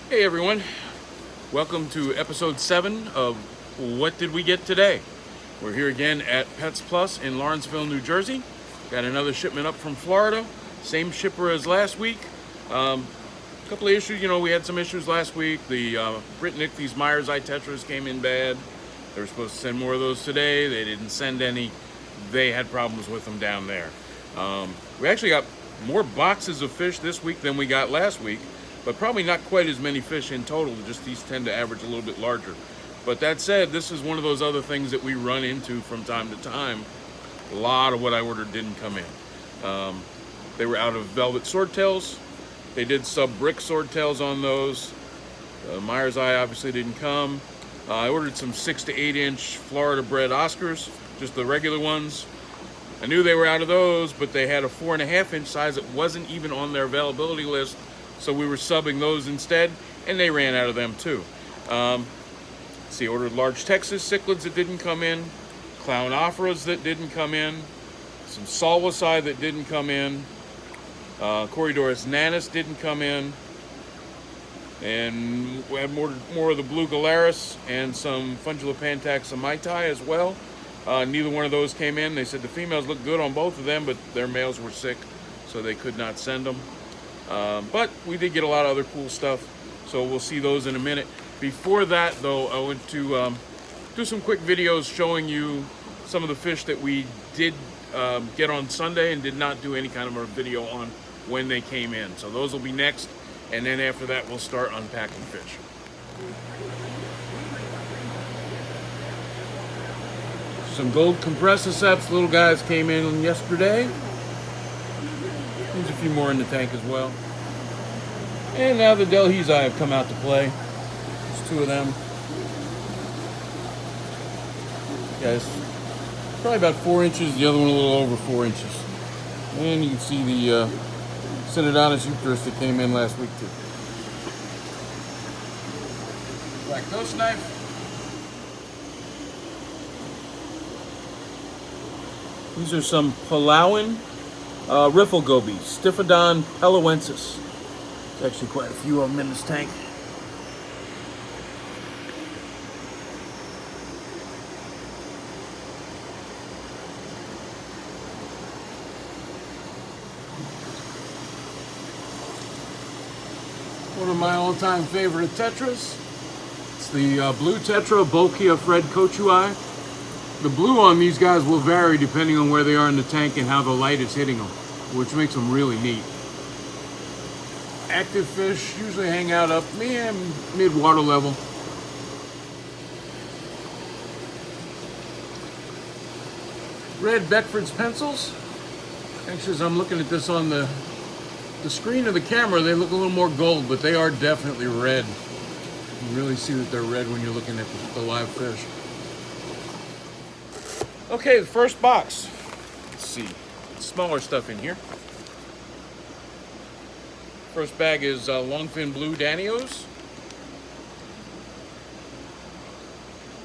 Hey everyone, welcome to episode 7 of What Did We Get Today? We're here again at Pets Plus in Lawrenceville, New Jersey. Got another shipment up from Florida, same shipper as last week. A couple of issues, we had some issues last week. The Brit Nick, Myers Eye Tetras came in bad. They were supposed to send more of those today. They didn't send any. They had problems with them down there. We actually got more boxes of fish this week than we got last week, but probably not quite as many fish in total. Just these tend to average a little bit larger. But that said, this is one of those other things that we run into from time to time. A lot of what I ordered didn't come in. They were out of velvet swordtails. They did sub-brick swordtails on those. Myers Eye obviously didn't come. I ordered some 6 to 8 inch Florida bred Oscars, just the regular ones. I knew they were out of those, but they had a 4.5 inch size that wasn't even on their availability list. So we were subbing those instead, and they ran out of them too. Ordered large Texas cichlids that didn't come in, clown opheras that didn't come in, some salwasai that didn't come in, Corydoras nanus didn't come in, and we had more of the blue galaris and some Fungilopantax amaitai as well. Neither one of those came in. They said the females looked good on both of them, but their males were sick, so they could not send them. But we did get a lot of other cool stuff, so we'll see those in a minute. Before that, though, I went to do some quick videos showing you some of the fish that we did get on Sunday and did not do any kind of a video on when they came in. So those will be next, and then after that, we'll start unpacking fish. Some gold compressiceps, little guys came in yesterday. There's a few more in the tank as well. And now the Delhizai have come out to play. There's 2 of them. Guys, probably about 4 inches, the other one a little over 4 inches. And you can see the Synodontis eucharist that came in last week too. Black ghost knife. These are some Palauan riffle gobies, Stiphodon peloensis. There's actually quite a few of them in this tank. One of my all-time favorite tetras. It's the blue tetra, Bolkia Fred Kochuai. The blue on these guys will vary depending on where they are in the tank and how the light is hitting them, which makes them really neat. Active fish usually hang out up mid-water level. Red Beckford's pencils. Actually, as I'm looking at this on the screen of the camera, they look a little more gold, but they are definitely red. You really see that they're red when you're looking at the live fish. Okay, the first box. Let's see. Smaller stuff in here. First bag is longfin blue Danios.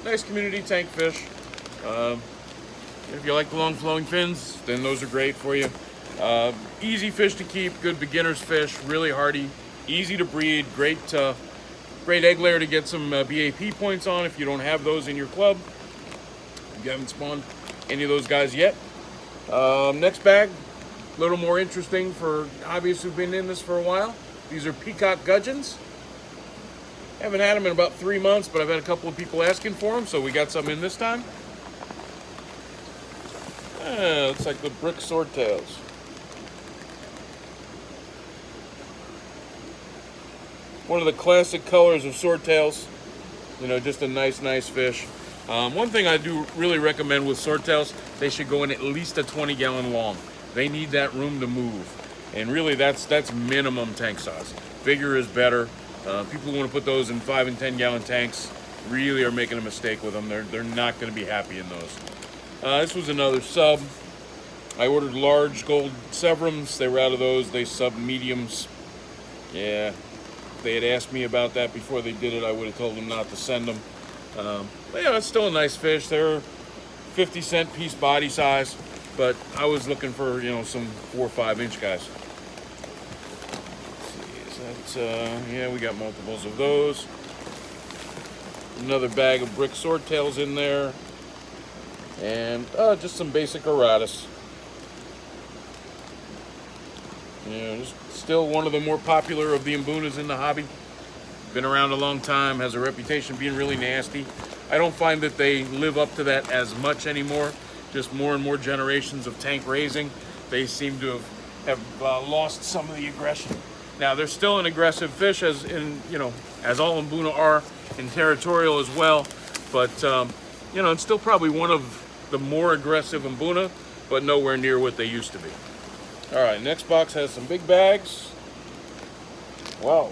Nice community tank fish. If you like the long flowing fins, then those are great for you. Easy fish to keep, good beginner's fish, really hardy, easy to breed, great egg layer to get some BAP points on if you don't have those in your club. You haven't spawned any of those guys yet. Next bag, a little more interesting for hobbyists who've been in this for a while. These are peacock gudgeons. Haven't had them in about 3 months, but I've had a couple of people asking for them, so we got some in this time. Looks like the brick swordtails. One of the classic colors of swordtails. Just a nice fish. One thing I do really recommend with swordtails, they should go in at least a 20-gallon long. They need that room to move. And really, that's minimum tank size. Bigger is better. People who want to put those in 5 and 10-gallon tanks really are making a mistake with them. They're not going to be happy in those. This was another sub. I ordered large gold severums. They were out of those. They sub mediums. Yeah, if they had asked me about that before they did it, I would have told them not to send them. But yeah, it's still a nice fish. They're 50-cent piece body size, but I was looking for, some 4 or 5 inch guys. Let's see, is That's, yeah, we got multiples of those. Another bag of brick swordtails in there. And just some basic Aratus. Just still one of the more popular of the Mbunas in the hobby. Been around a long time, has a reputation of being really nasty. I don't find that they live up to that as much anymore. Just more and more generations of tank raising, they seem to have lost some of the aggression. Now they're still an aggressive fish, as all Mbuna are, and territorial as well. But it's still probably one of the more aggressive Mbuna, but nowhere near what they used to be. All right, next box has some big bags. Wow.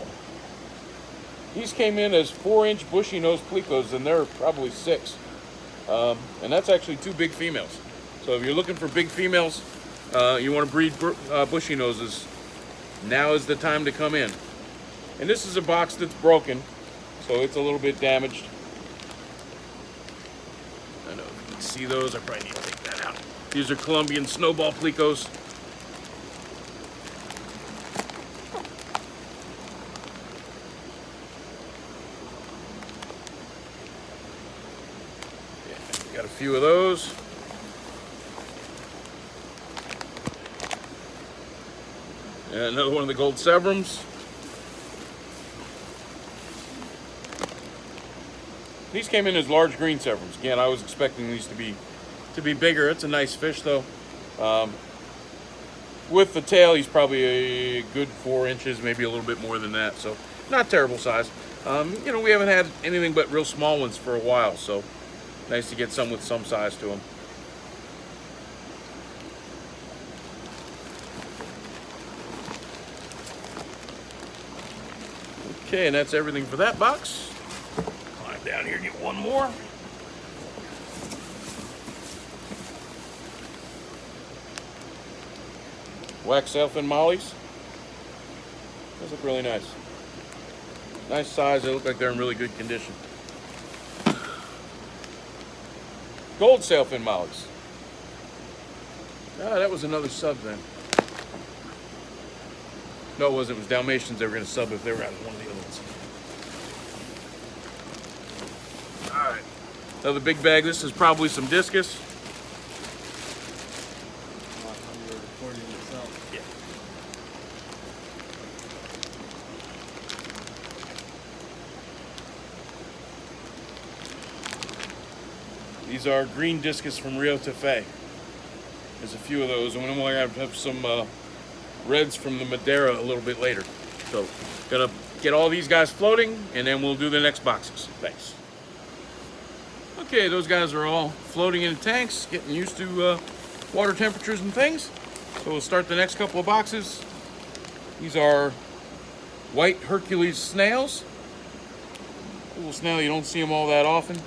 These came in as 4-inch bushy nose plecos, and they're probably 6. And that's actually 2 big females. So if you're looking for big females, you want to breed bushy noses, now is the time to come in. And this is a box that's broken, so it's a little bit damaged. I know if you can see those, I probably need to take that out. These are Colombian snowball plecos. Yeah, got a few of those. And another one of the gold Severums. These came in as large green Severums. Again, I was expecting these to be bigger. It's a nice fish though. With the tail, he's probably a good 4 inches, maybe a little bit more than that. So not terrible size. We haven't had anything but real small ones for a while, so nice to get some with some size to them. Okay, and that's everything for that box. Climb down here and get one more. Wax sailfin mollies. Those look really nice. Nice size, they look like they're in really good condition. Gold sailfin mollies. Ah, that was another sub then. No, it wasn't. It was Dalmatians they were going to sub if they were out of one of the other ones. All right. Another big bag. This is probably some discus. Yeah. These are green discus from Rio Tefé. There's a few of those, and we're going to have some reds from the Madeira a little bit later. So, gonna get all these guys floating, and then we'll do the next boxes. Thanks. Okay, those guys are all floating in tanks, getting used to water temperatures and things. So we'll start the next couple of boxes. These are white Hercules snails. Cool snail, you don't see them all that often.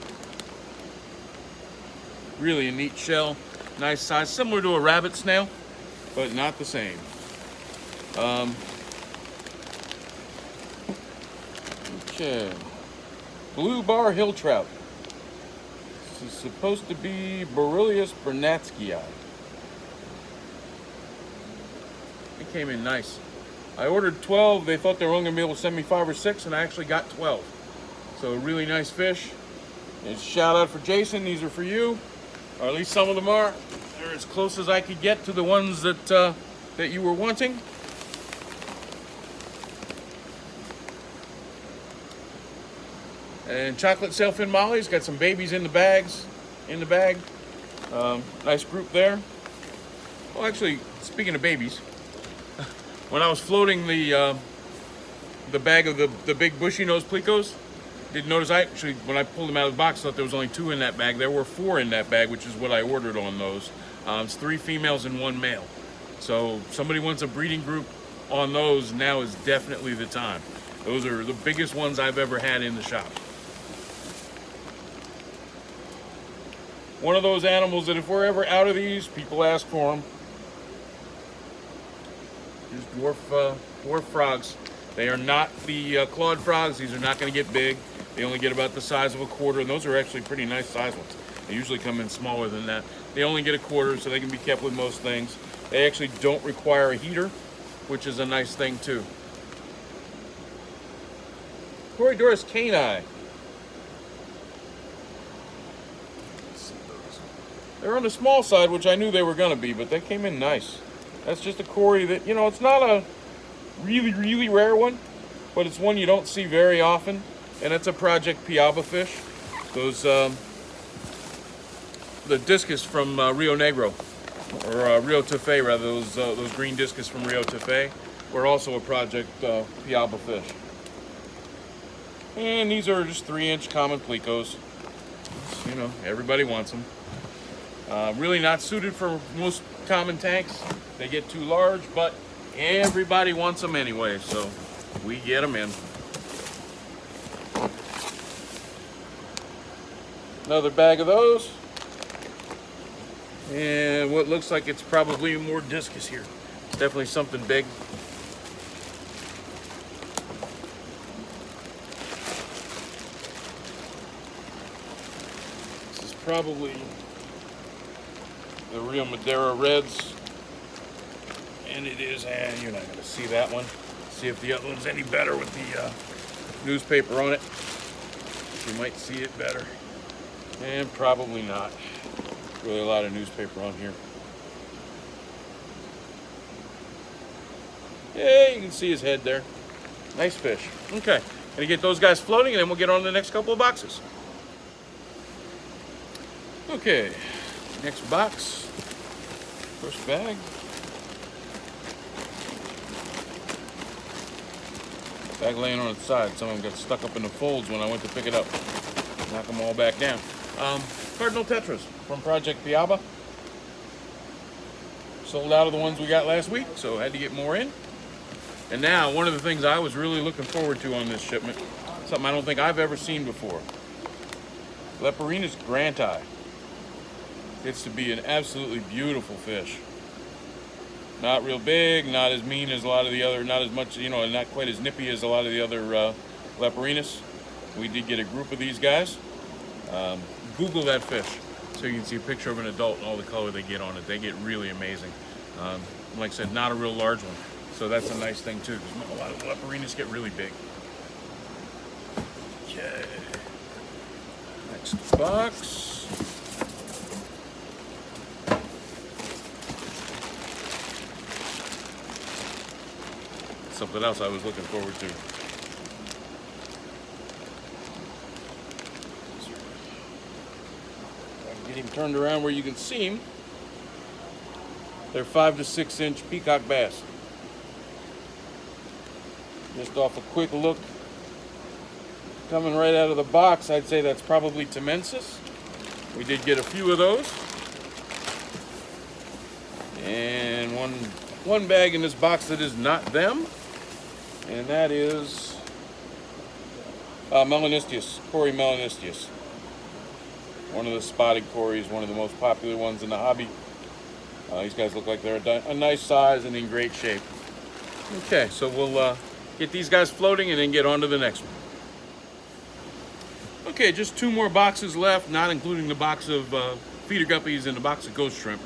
Really a neat shell, nice size, similar to a rabbit snail, but not the same. Okay, blue bar hill trout. This is supposed to be Borrelius bernatskyii. It came in nice. I ordered 12. They thought they were only gonna be able to send me 5 or 6, and I actually got 12. So a really nice fish. And shout out for Jason. These are for you, or at least some of them are. They're as close as I could get to the ones that that you were wanting. And chocolate sailfin mollies, got some babies in the bag. Nice group there. Well, actually, speaking of babies, when I was floating the bag of the big bushy nose plecos, did notice when I pulled them out of the box, thought there was only 2 in that bag. There were 4 in that bag, which is what I ordered on those. It's 3 females and 1 male. So somebody wants a breeding group on those, now is definitely the time. Those are the biggest ones I've ever had in the shop. One of those animals that if we're ever out of these, people ask for them. These dwarf frogs. They are not the clawed frogs. These are not going to get big. They only get about the size of a quarter, and those are actually pretty nice size ones. They usually come in smaller than that. They only get a quarter, so they can be kept with most things. They actually don't require a heater, which is a nice thing too. Corydoras cani. They're on the small side, which I knew they were going to be, but they came in nice. That's just a Cory that, you know, it's not a really rare one, but it's one you don't see very often, and it's a Project Piaba fish. Those, the discus from Rio Negro, or Rio Tefé rather, those green discus from Rio Tefé, were also a Project Piaba fish. And these are just 3-inch common plecos. You know, everybody wants them. Really not suited for most common tanks. They get too large, but everybody wants them anyway, so we get them in. Another bag of those. And what looks like it's probably more discus here. It's definitely something big. This is probably the Rio Madeira Reds. And it is, and you're not going to see that one. See if the other one's any better with the newspaper on it. You might see it better. And probably not. Really a lot of newspaper on here. Yeah, you can see his head there. Nice fish. Okay, gonna get those guys floating and then we'll get on to the next couple of boxes. Okay, next box. First bag. Bag laying on its side. Some of them got stuck up in the folds when I went to pick it up. Knock them all back down. Cardinal Tetras from Project Piaba. Sold out of the ones we got last week, so had to get more in. And now, one of the things I was really looking forward to on this shipment, something I don't think I've ever seen before. Leperinus granti. Gets to be an absolutely beautiful fish. Not real big, not as mean as a lot of the other, not as much, you know, not quite as nippy as a lot of the other Leperinus. We did get a group of these guys. Google that fish so you can see a picture of an adult and all the color they get on it. They get really amazing. Like I said, not a real large one. So that's a nice thing too, because a lot of Leperinus get really big. Okay. Next box. Something else I was looking forward to. Get him turned around where you can see him. They're 5 to 6 inch peacock bass. Just off a quick look, coming right out of the box, I'd say that's probably Temensis. We did get a few of those. And one bag in this box that is not them. And that is Melanistius, Cory Melanistius. One of the spotted Corys, one of the most popular ones in the hobby. These guys look like they're a nice size and in great shape. Okay, so we'll get these guys floating and then get on to the next one. Okay, just 2 more boxes left, not including the box of feeder guppies and the box of ghost shrimp.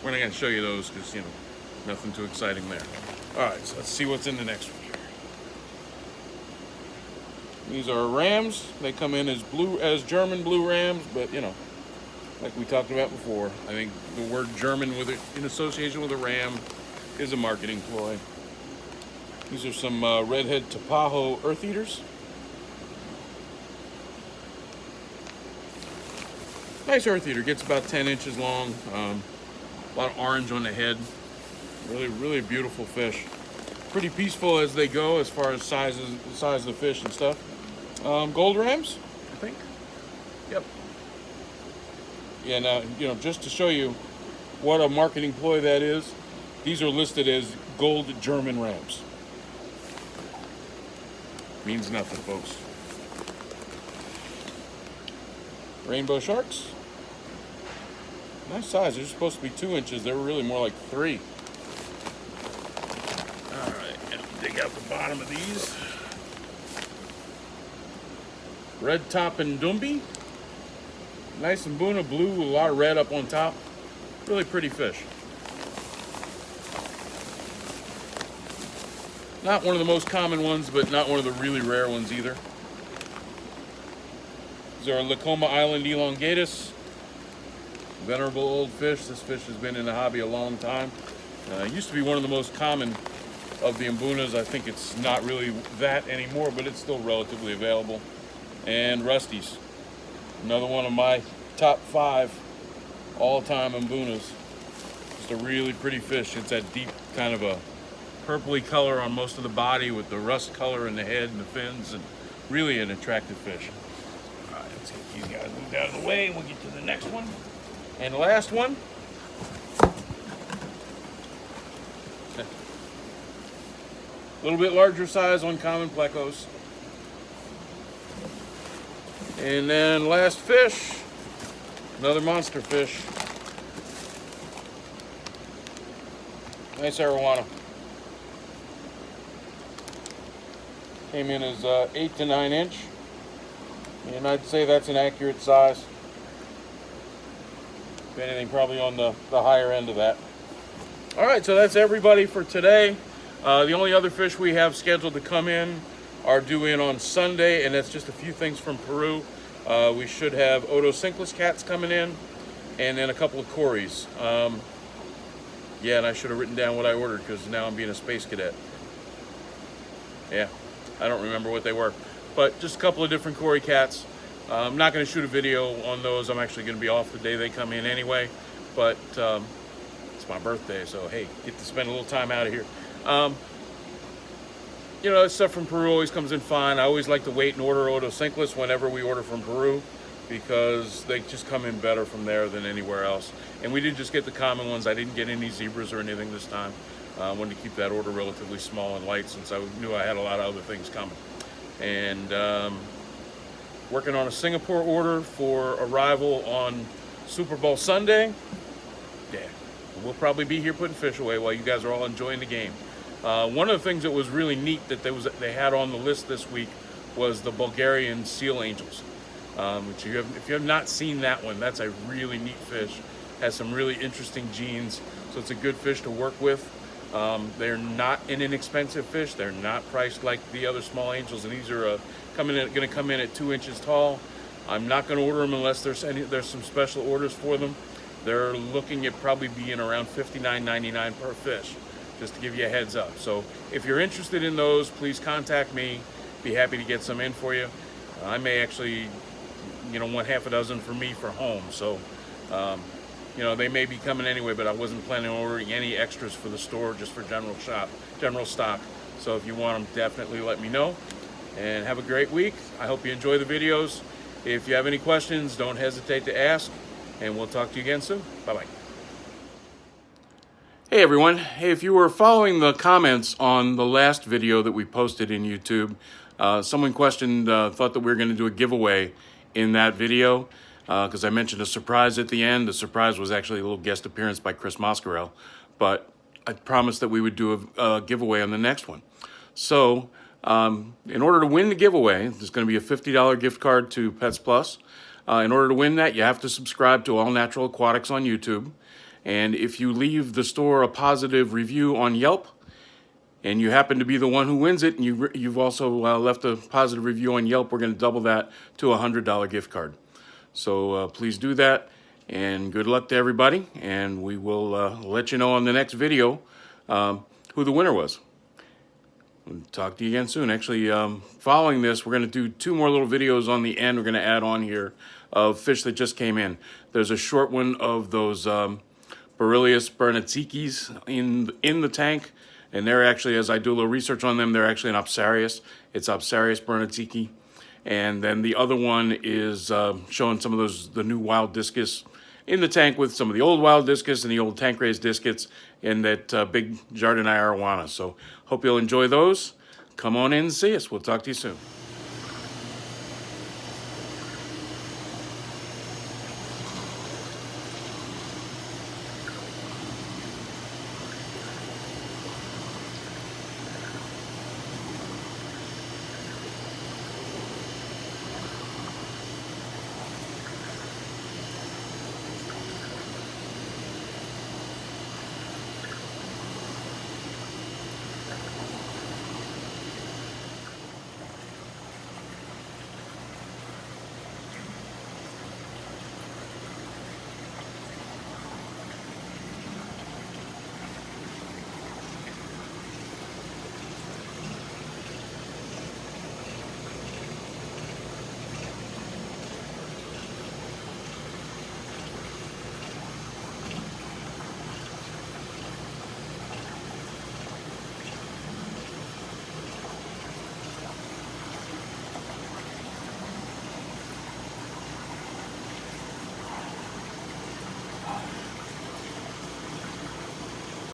We're not going to show you those because, you know, nothing too exciting there. All right, so let's see what's in the next one here. These are rams. They come in as German blue rams, but you know, like we talked about before, I think the word German with it in association with a ram is a marketing ploy. These are some redhead Tapajo earth eaters. Nice earth eater, gets about 10 inches long. A lot of orange on the head. Really beautiful fish. Pretty peaceful as they go as far as the size of the fish and stuff. Gold rams, I think. Yep. Yeah, now, you know, just to show you what a marketing ploy that is, these are listed as gold German rams. Means nothing, folks. Rainbow sharks. Nice size. They're supposed to be 2 inches. They were really more like 3. All right, and dig out the bottom of these. Red top and Dumby. Nice and Buna blue with a lot of red up on top. Really pretty fish. Not one of the most common ones, but not one of the really rare ones either. These are Lacoma Island elongatus. Venerable old fish. This fish has been in the hobby a long time. It used to be one of the most common of the mbunas. I think it's not really that anymore, but it's still relatively available. And rusties. Another one of my top 5 all-time mbunas. Just a really pretty fish. It's that deep kind of a purpley color on most of the body with the rust color in the head and the fins, and really an attractive fish. All right, let's get these guys moved out of the way and we'll get to the next one. And the last one. A little bit larger size, uncommon plecos. And then last fish, another monster fish. Nice arowana. Came in as 8 to 9 inch. And I'd say that's an accurate size. If anything, probably on the higher end of that. All right, so that's everybody for today. The only other fish we have scheduled to come in are due in on Sunday, and that's just a few things from Peru. We should have Otocinclus cats coming in, and then a couple of cories. Yeah, and I should have written down what I ordered because now I'm being a space cadet. Yeah, I don't remember what they were, but just a couple of different cory cats. I'm not going to shoot a video on those. I'm actually going to be off the day they come in anyway, but it's my birthday, so hey, get to spend a little time out of here. You know, stuff from Peru always comes in fine. I always like to wait and order Otocinclus whenever we order from Peru because they just come in better from there than anywhere else. And we did just get the common ones. I didn't get any zebras or anything this time. I wanted to keep that order relatively small and light since I knew I had a lot of other things coming. And working on a Singapore order for arrival on Super Bowl Sunday. Yeah, we'll probably be here putting fish away while you guys are all enjoying the game. One of the things that was really neat that they had on the list this week was the Bulgarian seal angels. Which if you have not seen that one, that's a really neat fish. Has some really interesting genes, so it's a good fish to work with. They're not an inexpensive fish. They're not priced like the other small angels, and these are going to come in at 2 inches tall. I'm not going to order them unless there's some special orders for them. They're looking at probably being around $59.99 per fish, just to give you a heads up. So if you're interested in those, please contact me. Be happy to get some in for you. I may actually, want half a dozen for me for home. So, they may be coming anyway, but I wasn't planning on ordering any extras for the store, just for general stock. So if you want them, definitely let me know. And have a great week. I hope you enjoy the videos. If you have any questions, don't hesitate to ask, and we'll talk to you again soon. Bye-bye. Hey everyone. Hey, if you were following the comments on the last video that we posted in YouTube, someone questioned, thought that we were going to do a giveaway in that video because I mentioned a surprise at the end. The surprise was actually a little guest appearance by Chris Moscarell, but I promised that we would do a giveaway on the next one. So in order to win the giveaway, there's going to be a $50 gift card to Pets Plus. In order to win that, you have to subscribe to All Natural Aquatics on YouTube. And if you leave the store a positive review on Yelp, and you happen to be the one who wins it, and you've also left a positive review on Yelp, we're going to double that to a $100 gift card. So please do that, and good luck to everybody, and we will let you know on the next video who the winner was. We'll talk to you again soon. Actually, following this, we're going to do 2 more little videos on the end we're going to add on here of fish that just came in. There's a short one of those Borrelius bernatsikis in the tank, and they're actually, as I do a little research on them, they're actually an Opsarius. It's Opsarius bernatsiki. And then the other one is showing some of the new wild discus in the tank with some of the old wild discus and the old tank raised discus and that big Jardinii arowana. So hope you'll enjoy those. Come on in and see us. We'll talk to you soon.